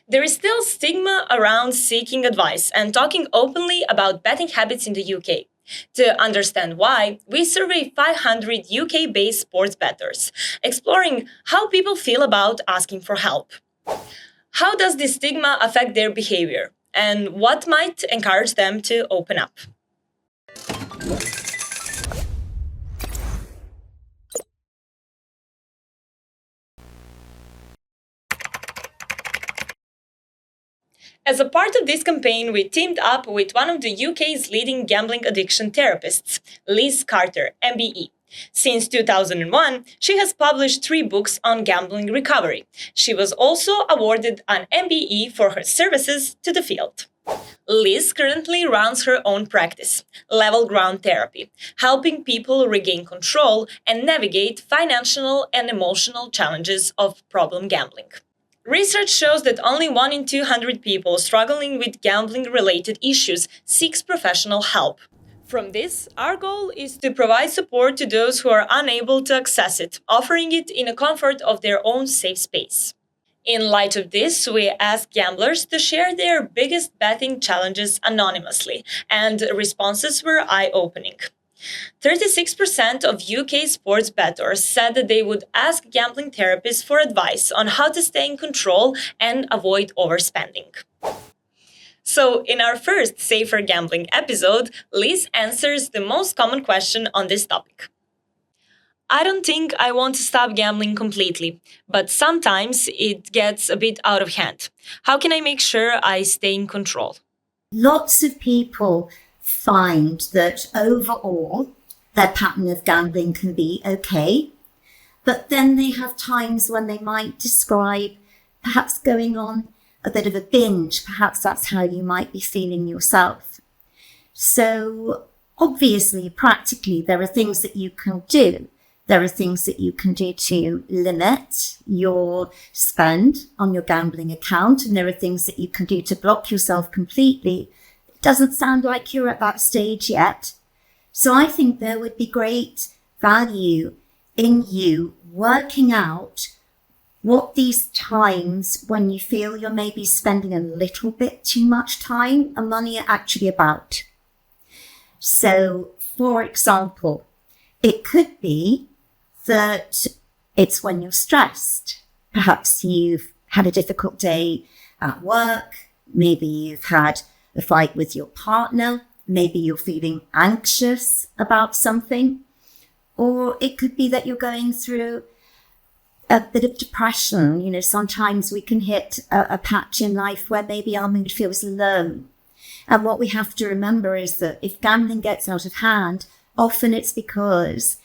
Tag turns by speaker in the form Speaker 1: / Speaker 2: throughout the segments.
Speaker 1: There is still stigma around seeking advice and talking openly about betting habits in the UK. To understand why, we surveyed 500 UK based sports bettors, exploring how people feel about asking for help. How does this stigma affect their behavior? And what might encourage them to open up? As a part of this campaign, we teamed up with one of the UK's leading gambling addiction therapists, Liz Karter, MBE. Since 2001, she has published 3 books on gambling recovery. She was also awarded an MBE for her services to the field. Liz currently runs her own practice, Level Ground Therapy, helping people regain control and navigate financial and emotional challenges of problem gambling. Research shows that only 1 in 200 people struggling with gambling related issues seeks professional help. From this, our goal is to provide support to those who are unable to access it, offering it in the comfort of their own safe space. In light of this, we asked gamblers to share their biggest betting challenges anonymously, and responses were eye-opening. 36% of UK sports bettors said that they would ask gambling therapists for advice on how to stay in control and avoid overspending. So, in our first Safer Gambling episode, Liz answers the most common question on this topic. I don't think I want to stop gambling completely, but sometimes it gets a bit out of hand. How can I make sure I stay in control?
Speaker 2: Lots of people find that overall their pattern of gambling can be okay, but then they have times when they might describe perhaps going on a bit of a binge. Perhaps that's how you might be feeling yourself. So obviously, practically, there are things that you can do. There are things that you can do to limit your spend on your gambling account, and there are things that you can do to block yourself completely. It doesn't sound like you're at that stage yet. So I think there would be great value in you working out what these times when you feel you're maybe spending a little bit too much time and money are actually about. So, for example, it could be that it's when you're stressed. Perhaps you've had a difficult day at work. Maybe you've had a fight with your partner. Maybe you're feeling anxious about something. Or it could be that you're going through a bit of depression. You know, sometimes we can hit a patch in life where maybe our mood feels low. And what we have to remember is that if gambling gets out of hand, often it's because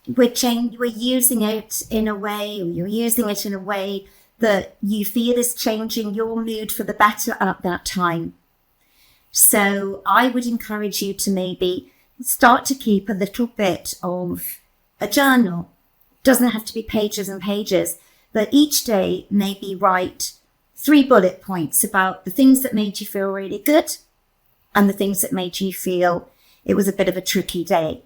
Speaker 2: we're using it in a way, or you're using it in a way that you feel is changing your mood for the better at that time. So I would encourage you to maybe start to keep a little bit of a journal. It doesn't have to be pages and pages, but each day maybe write 3 bullet points about the things that made you feel really good and the things that made you feel it was a bit of a tricky day.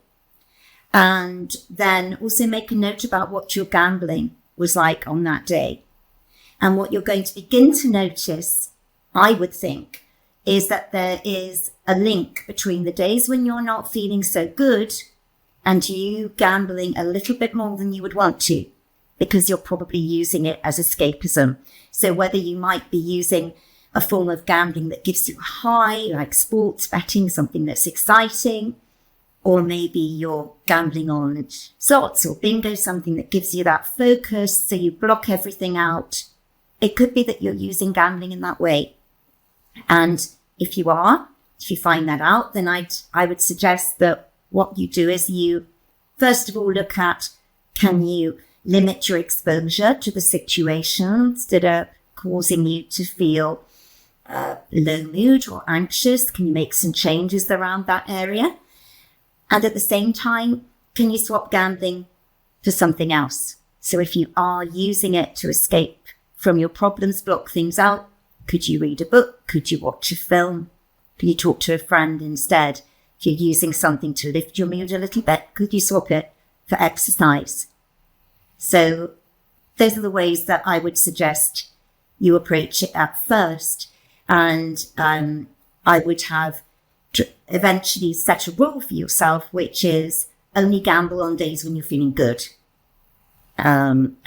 Speaker 2: And then also make a note about what your gambling was like on that day. And what you're going to begin to notice, I would think, is that there is a link between the days when you're not feeling so good and you gambling a little bit more than you would want to, because you're probably using it as escapism. So whether you might be using a form of gambling that gives you a high, like sports betting, something that's exciting, or maybe you're gambling on slots or bingo, something that gives you that focus, so you block everything out. It could be that you're using gambling in that way. And if you find that out, then I would suggest that what you do is you, first of all, look at, can you limit your exposure to the situations that are causing you to feel low mood or anxious? Can you make some changes around that area? And at the same time, can you swap gambling for something else? So if you are using it to escape from your problems, block things out, could you read a book? Could you watch a film? Could you talk to a friend instead? If you're using something to lift your mood a little bit, could you swap it for exercise? So those are the ways that I would suggest you approach it at first. And I would have eventually set a rule for yourself, which is only gamble on days when you're feeling good. And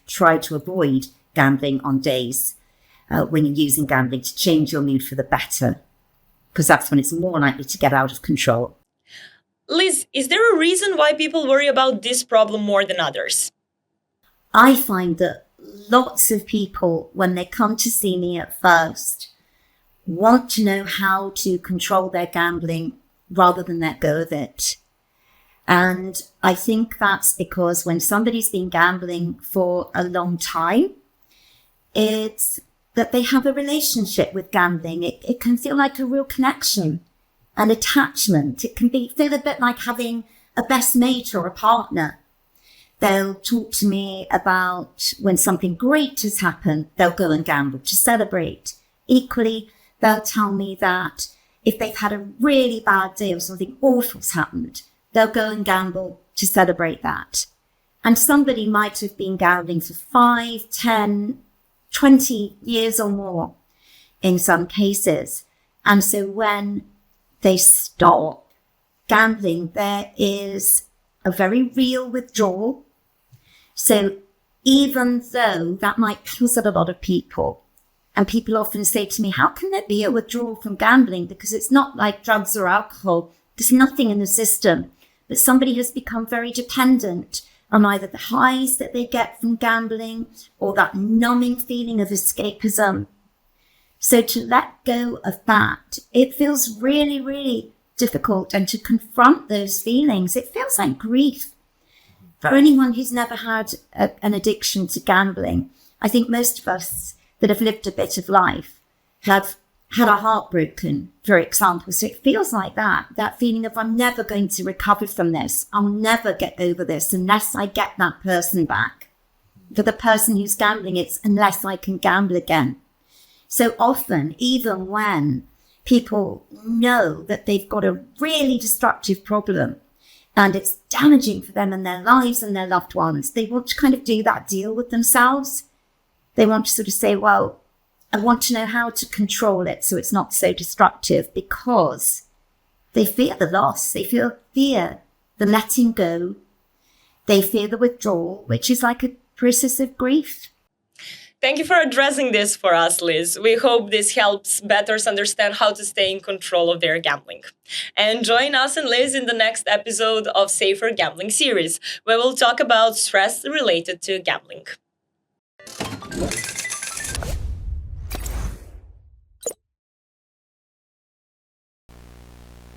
Speaker 2: try to avoid gambling on days when you're using gambling to change your mood for the better, because that's when it's more likely to get out of control.
Speaker 1: Liz, is there a reason why people worry about this problem more than others?
Speaker 2: I find that lots of people, when they come to see me at first, want to know how to control their gambling rather than let go of it. And I think that's because when somebody's been gambling for a long time, it's that they have a relationship with gambling. It can feel like a real connection, an attachment. It can feel a bit like having a best mate or a partner. They'll talk to me about when something great has happened, they'll go and gamble to celebrate. Equally, they'll tell me that if they've had a really bad day or something awful's happened, they'll go and gamble to celebrate that. And somebody might have been gambling for 5, 10, 20 years or more in some cases. And so when they stop gambling, there is a very real withdrawal. So even though that might puzzle a lot of people, and people often say to me, how can there be a withdrawal from gambling? Because it's not like drugs or alcohol. There's nothing in the system. But somebody has become very dependent on either the highs that they get from gambling or that numbing feeling of escapism. So to let go of that, it feels really, really difficult. And to confront those feelings, it feels like grief. For anyone who's never had an addiction to gambling, I think most of us that have lived a bit of life have had a heart broken, for example. So it feels like that feeling of I'm never going to recover from this. I'll never get over this unless I get that person back. For the person who's gambling, it's unless I can gamble again. So often, even when people know that they've got a really destructive problem and it's damaging for them and their lives and their loved ones, they want to kind of do that deal with themselves. They want to sort of say, well, I want to know how to control it so it's not so destructive, because they fear the loss. They fear the letting go. They fear the withdrawal, which is like a process of grief.
Speaker 1: Thank you for addressing this for us, Liz. We hope this helps bettors understand how to stay in control of their gambling. And join us and Liz in the next episode of Safer Gambling series, where we'll talk about stress related to gambling.